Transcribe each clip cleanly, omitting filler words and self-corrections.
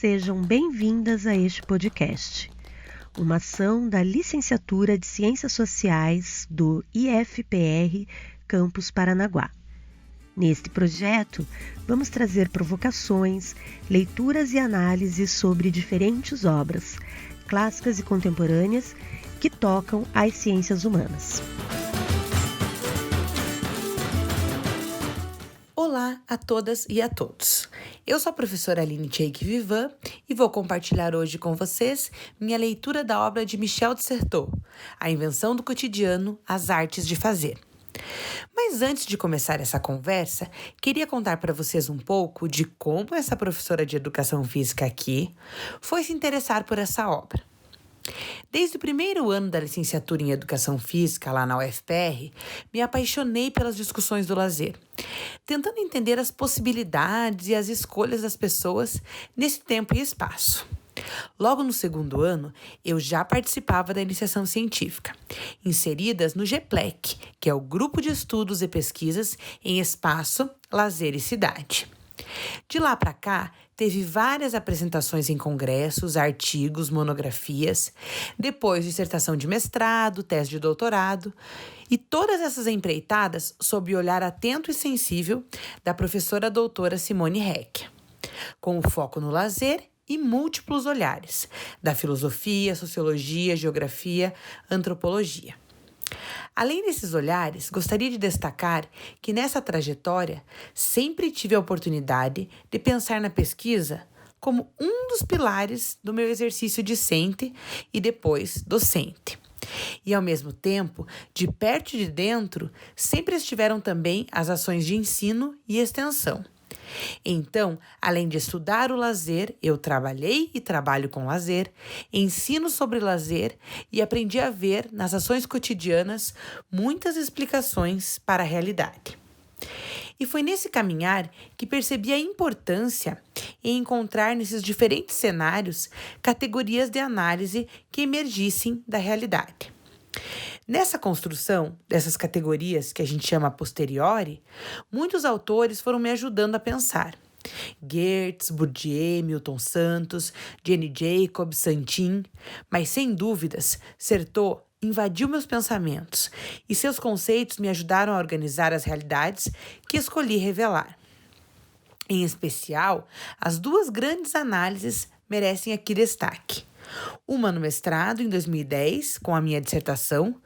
Sejam bem-vindas a este podcast, uma ação da Licenciatura de Ciências Sociais do IFPR Campus Paranaguá. Neste projeto, vamos trazer provocações, leituras e análises sobre diferentes obras, clássicas e contemporâneas, que tocam as ciências humanas. Olá a todas e a todos. Eu sou a professora Aline Cheik Vivan e vou compartilhar hoje com vocês minha leitura da obra de Michel de Certeau, A Invenção do Cotidiano, As Artes de Fazer. Mas antes de começar essa conversa, queria contar para vocês um pouco de como essa professora de educação física aqui foi se interessar por essa obra. Desde o primeiro ano da licenciatura em Educação Física, lá na UFPR, me apaixonei pelas discussões do lazer, tentando entender as possibilidades e as escolhas das pessoas nesse tempo e espaço. Logo no segundo ano, eu já participava da iniciação científica, inseridas no GEPLEC, que é o Grupo de Estudos e Pesquisas em Espaço, Lazer e Cidade. De lá para cá, teve várias apresentações em congressos, artigos, monografias, depois dissertação de mestrado, tese de doutorado, e todas essas empreitadas sob o olhar atento e sensível da professora doutora Simone Heck, com o foco no lazer e múltiplos olhares, da filosofia, sociologia, geografia, antropologia. Além desses olhares, gostaria de destacar que nessa trajetória sempre tive a oportunidade de pensar na pesquisa como um dos pilares do meu exercício discente e depois docente. E, ao mesmo tempo, de perto e de dentro, sempre estiveram também as ações de ensino e extensão. Então, além de estudar o lazer, eu trabalhei e trabalho com lazer, ensino sobre lazer e aprendi a ver nas ações cotidianas muitas explicações para a realidade. E foi nesse caminhar que percebi a importância em encontrar nesses diferentes cenários categorias de análise que emergissem da realidade. Nessa construção dessas categorias, que a gente chama a posteriori, muitos autores foram me ajudando a pensar. Geertz, Bourdieu, Milton Santos, Jane Jacobs, Santin, mas sem dúvidas, Certeau invadiu meus pensamentos e seus conceitos me ajudaram a organizar as realidades que escolhi revelar. Em especial, as duas grandes análises merecem aqui destaque. Uma no mestrado, em 2010, com a minha dissertação,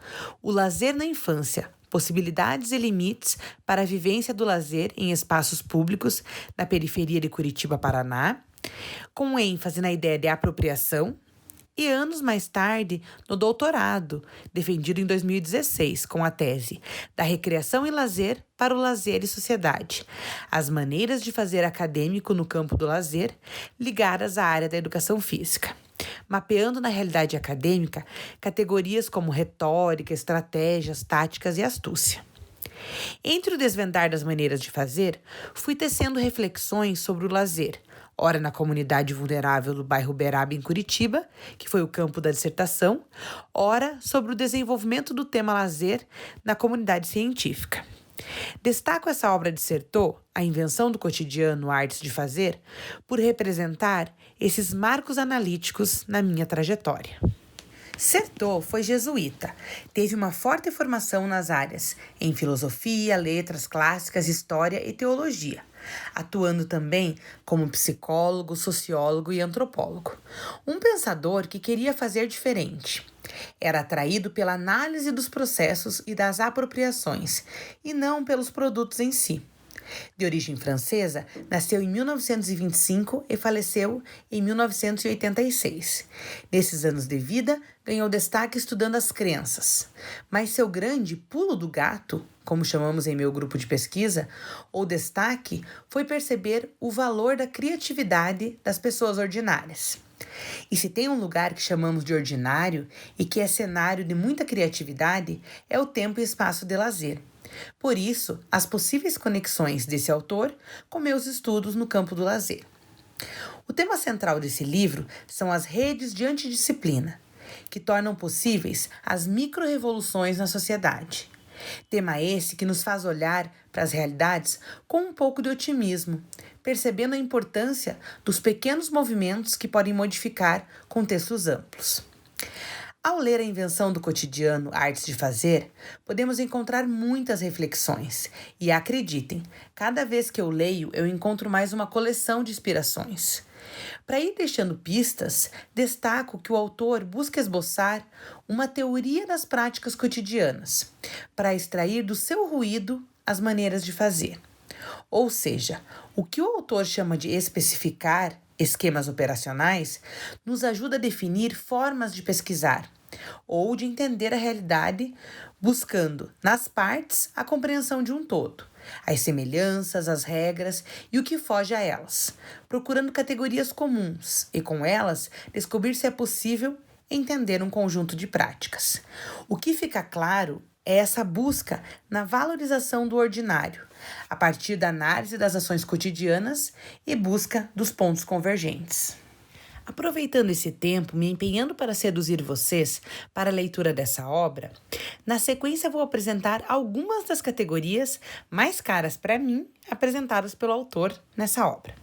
O Lazer na Infância, Possibilidades e Limites para a Vivência do Lazer em Espaços Públicos na Periferia de Curitiba, Paraná, com ênfase na ideia de apropriação, e anos mais tarde, no doutorado, defendido em 2016, com a tese Da Recreação e Lazer para o Lazer e Sociedade, as maneiras de fazer acadêmico no campo do lazer ligadas à área da educação física, mapeando na realidade acadêmica categorias como retórica, estratégias, táticas e astúcia. Entre o desvendar das maneiras de fazer, fui tecendo reflexões sobre o lazer, ora na comunidade vulnerável do bairro Uberaba, em Curitiba, que foi o campo da dissertação, ora sobre o desenvolvimento do tema lazer na comunidade científica. Destaco essa obra de Certeau, A Invenção do Cotidiano, Artes de Fazer, por representar esses marcos analíticos na minha trajetória. Certeau foi jesuíta, teve uma forte formação nas áreas em filosofia, letras clássicas, história e teologia, atuando também como psicólogo, sociólogo e antropólogo. Um pensador que queria fazer diferente. Era atraído pela análise dos processos e das apropriações, e não pelos produtos em si. De origem francesa, nasceu em 1925 e faleceu em 1986. Nesses anos de vida, ganhou destaque estudando as crenças. Mas seu grande pulo do gato, como chamamos em meu grupo de pesquisa, ou destaque, foi perceber o valor da criatividade das pessoas ordinárias. E se tem um lugar que chamamos de ordinário e que é cenário de muita criatividade, é o tempo e espaço de lazer. Por isso, as possíveis conexões desse autor com meus estudos no campo do lazer. O tema central desse livro são as redes de antidisciplina, que tornam possíveis as micro-revoluções na sociedade. Tema esse que nos faz olhar para as realidades com um pouco de otimismo, percebendo a importância dos pequenos movimentos que podem modificar contextos amplos. Ao ler A Invenção do Cotidiano, Artes de Fazer, podemos encontrar muitas reflexões. E acreditem, cada vez que eu leio, eu encontro mais uma coleção de inspirações. Para ir deixando pistas, destaco que o autor busca esboçar uma teoria das práticas cotidianas, para extrair do seu ruído as maneiras de fazer. Ou seja, o que o autor chama de especificar esquemas operacionais nos ajuda a definir formas de pesquisar ou de entender a realidade, buscando nas partes a compreensão de um todo, as semelhanças, as regras e o que foge a elas, procurando categorias comuns e com elas descobrir se é possível entender um conjunto de práticas. O que fica claro é essa busca na valorização do ordinário, a partir da análise das ações cotidianas e busca dos pontos convergentes. Aproveitando esse tempo, me empenhando para seduzir vocês para a leitura dessa obra, na sequência vou apresentar algumas das categorias mais caras para mim apresentadas pelo autor nessa obra.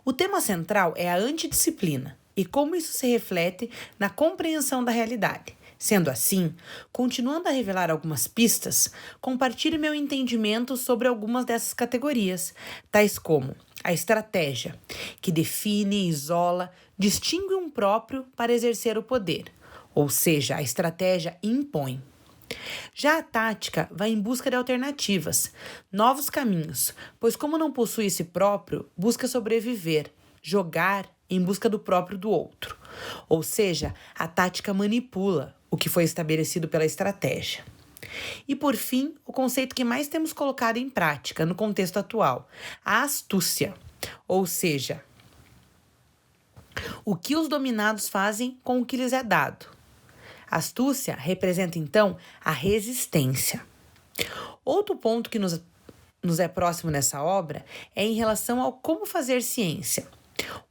O tema central é a antidisciplina e como isso se reflete na compreensão da realidade. Sendo assim, continuando a revelar algumas pistas, compartilho meu entendimento sobre algumas dessas categorias, tais como a estratégia, que define, isola, distingue um próprio para exercer o poder, ou seja, a estratégia impõe. Já a tática vai em busca de alternativas, novos caminhos, pois como não possui esse próprio, busca sobreviver, jogar em busca do próprio do outro. Ou seja, a tática manipula o que foi estabelecido pela estratégia. E por fim, o conceito que mais temos colocado em prática no contexto atual, a astúcia, ou seja, o que os dominados fazem com o que lhes é dado. A astúcia representa então a resistência. Outro ponto que nos é próximo nessa obra é em relação ao como fazer ciência.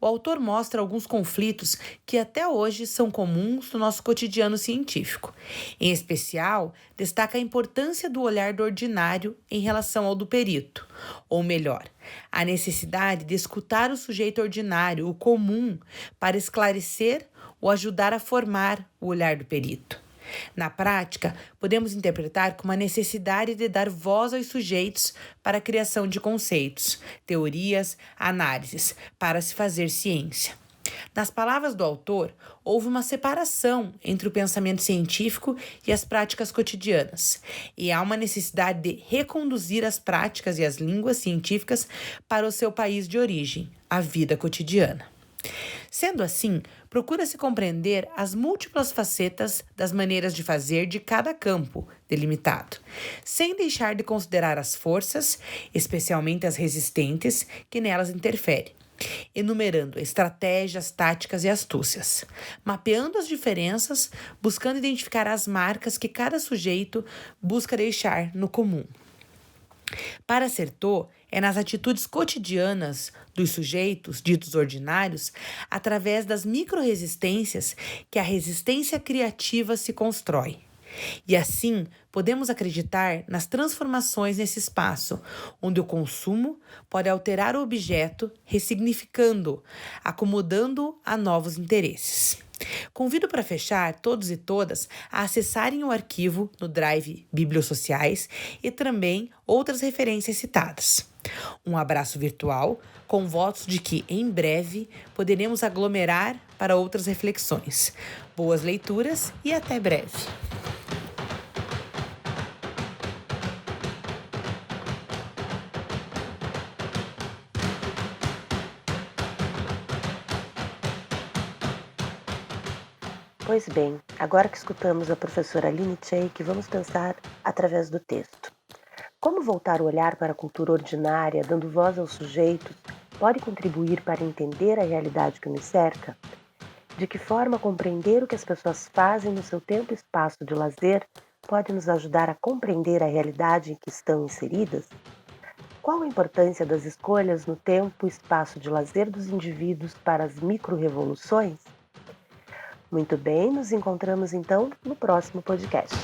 O autor mostra alguns conflitos que até hoje são comuns no nosso cotidiano científico. Em especial, destaca a importância do olhar do ordinário em relação ao do perito, ou melhor, a necessidade de escutar o sujeito ordinário, o comum, para esclarecer ou ajudar a formar o olhar do perito. Na prática, podemos interpretar como a necessidade de dar voz aos sujeitos para a criação de conceitos, teorias, análises, para se fazer ciência. Nas palavras do autor, houve uma separação entre o pensamento científico e as práticas cotidianas, e há uma necessidade de reconduzir as práticas e as línguas científicas para o seu país de origem, a vida cotidiana. Sendo assim, procura-se compreender as múltiplas facetas das maneiras de fazer de cada campo delimitado, sem deixar de considerar as forças, especialmente as resistentes, que nelas interferem, enumerando estratégias, táticas e astúcias, mapeando as diferenças, buscando identificar as marcas que cada sujeito busca deixar no comum. Para Certeau, é nas atitudes cotidianas dos sujeitos, ditos ordinários, através das micro-resistências, que a resistência criativa se constrói. E assim, podemos acreditar nas transformações nesse espaço, onde o consumo pode alterar o objeto, ressignificando-o, acomodando-o a novos interesses. Convido para fechar todos e todas a acessarem o arquivo no Drive Bibliosociais e também outras referências citadas. Um abraço virtual com votos de que, em breve, poderemos aglomerar para outras reflexões. Boas leituras e até breve! Pois bem, agora que escutamos a professora Aline Cheik, vamos pensar através do texto. Como voltar o olhar para a cultura ordinária, dando voz aos sujeitos, pode contribuir para entender a realidade que nos cerca? De que forma compreender o que as pessoas fazem no seu tempo e espaço de lazer pode nos ajudar a compreender a realidade em que estão inseridas? Qual a importância das escolhas no tempo e espaço de lazer dos indivíduos para as micro-revoluções? Muito bem, nos encontramos então no próximo podcast.